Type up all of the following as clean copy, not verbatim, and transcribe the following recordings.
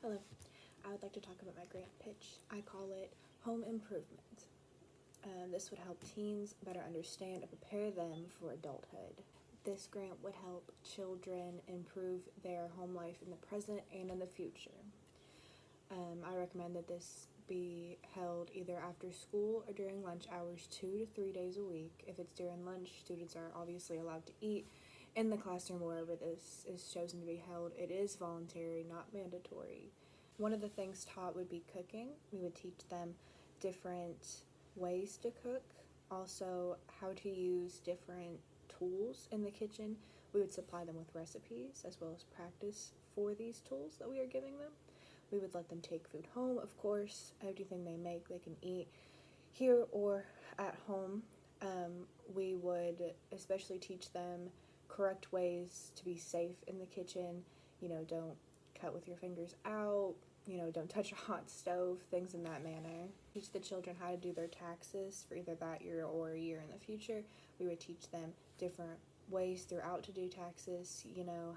Hello, I would like to talk about my grant pitch. I call it Home Improvement. This would help teens better understand and prepare them for adulthood. This grant would help children improve their home life in the present and in the future. I recommend that this be held either after school or during lunch hours 2 to 3 days a week. If it's during lunch, students are obviously allowed to eat in the classroom wherever this is chosen to be held. It is voluntary, not mandatory. One of the things taught would be cooking. We would teach them different ways to cook, also how to use different tools in the kitchen. We would supply them with recipes as well as practice for these tools that we are giving them. We would let them take food home, of course. Everything they make, they can eat here or at home. We would especially teach them correct ways to be safe in the kitchen. Don't cut with your fingers out. Don't touch a hot stove, things in that manner. Teach the children how to do their taxes for either that year or a year in the future. We would teach them different ways throughout to do taxes,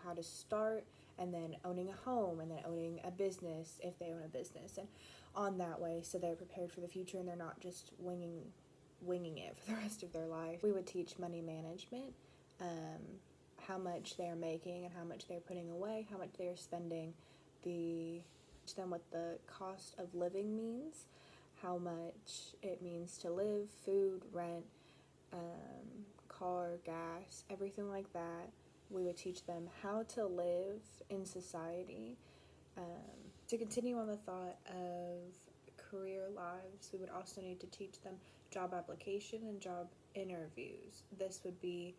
how to start, and then owning a home, and then owning a business if they own a business, and on that way, so they're prepared for the future and they're not just winging it for the rest of their life. We would teach money management, how much they're making and how much they're putting away, how much they're spending, teach them what the cost of living means, how much it means to live, food, rent, car, gas, everything like that. We would teach them how to live in society. To continue on the thought of career lives, we would also need to teach them job application and job interviews. This would be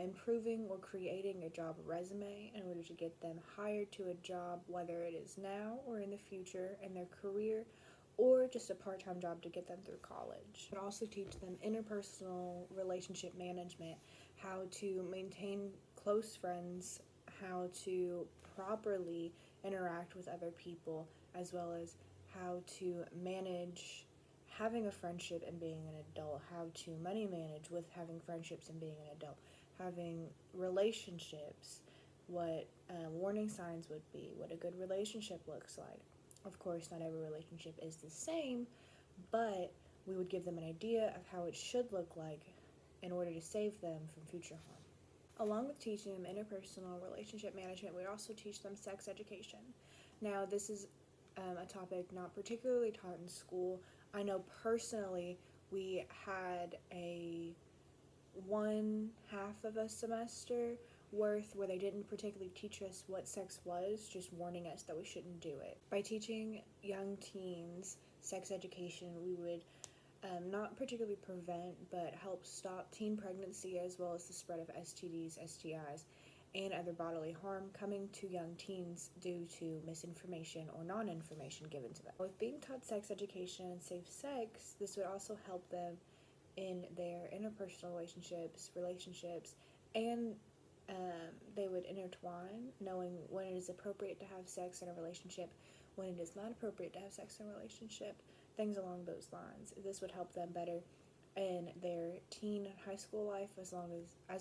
improving or creating a job resume in order to get them hired to a job, whether it is now or in the future in their career, or just a part-time job to get them through college. But also teach them interpersonal relationship management, how to maintain close friends, how to properly interact with other people, as well as how to manage having a friendship and being an adult, how to money manage with having friendships and being an adult, having relationships, what warning signs would be, what a good relationship looks like. Of course, not every relationship is the same, but we would give them an idea of how it should look like in order to save them from future harm. Along with teaching them interpersonal relationship management, we also teach them sex education. Now, this is a topic not particularly taught in school. I know personally we had one half of a semester worth where they didn't particularly teach us what sex was, just warning us that we shouldn't do it. By teaching young teens sex education, we would not particularly prevent, but help stop teen pregnancy as well as the spread of STDs, STIs, and other bodily harm coming to young teens due to misinformation or non-information given to them. With being taught sex education and safe sex, this would also help them in their interpersonal relationships, and they would intertwine, knowing when it is appropriate to have sex in a relationship, when it is not appropriate to have sex in a relationship, things along those lines. This would help them better in their teen and high school life, as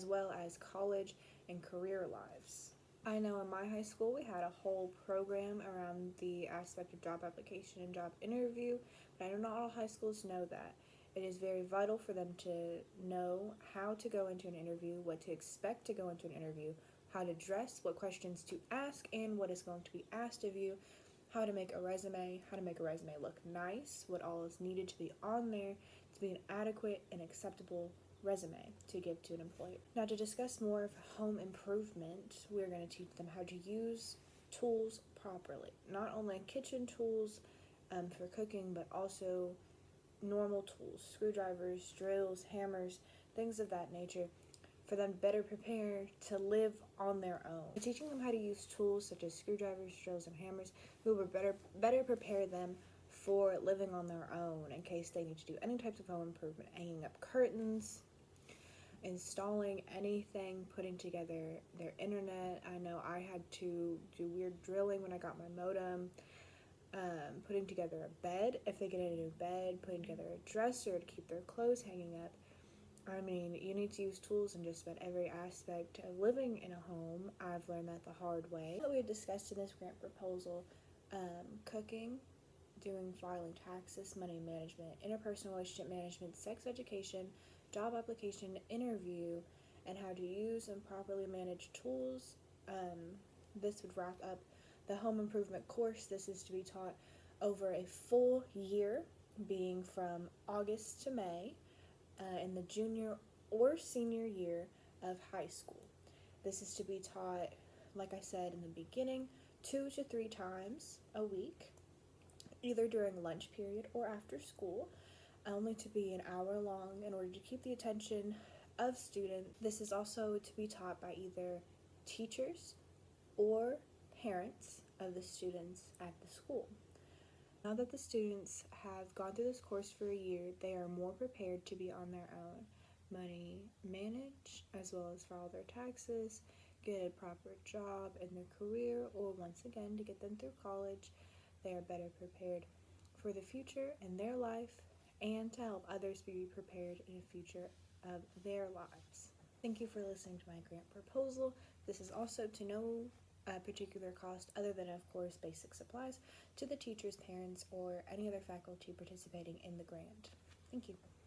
well as college and career lives. I know in my high school we had a whole program around the aspect of job application and job interview, but I know not all high schools know that. It is very vital for them to know how to go into an interview, what to expect to go into an interview, how to dress, what questions to ask, and what is going to be asked of you, how to make a resume look nice, what all is needed to be on there to be an adequate and acceptable resume to give to an employer. Now, to discuss more of home improvement, we're going to teach them how to use tools properly. Not only kitchen tools for cooking, but also normal tools, screwdrivers, drills, hammers, things of that nature, for them better prepared to live on their own. By teaching them how to use tools such as screwdrivers, drills, and hammers, we will better prepare them for living on their own in case they need to do any types of home improvement, hanging up curtains, installing anything, putting together their internet. I know I had to do weird drilling when I got my modem, putting together a bed if they get a new bed, putting together a dresser to keep their clothes hanging up. I mean, you need to use tools in just about every aspect of living in a home. I've learned that the hard way. What we had discussed in this grant proposal cooking, doing filing taxes, money management, interpersonal relationship management, sex education, job application, interview, and how to use and properly manage tools. This would wrap up the home improvement course. This is to be taught over a full year, being from August to May, in the junior or senior year of high school. This is to be taught, like I said in the beginning, 2 to 3 times a week, either during lunch period or after school, only to be an hour long in order to keep the attention of students. This is also to be taught by either teachers or parents of the students at the school. Now that the students have gone through this course for a year, they are more prepared to be on their own, money manage, as well as file their taxes, get a proper job in their career, or once again to get them through college. They are better prepared for the future in their life and to help others be prepared in the future of their lives. Thank you for listening to my grant proposal. This is also to no particular cost other than, of course, basic supplies to the teachers, parents, or any other faculty participating in the grant. Thank you.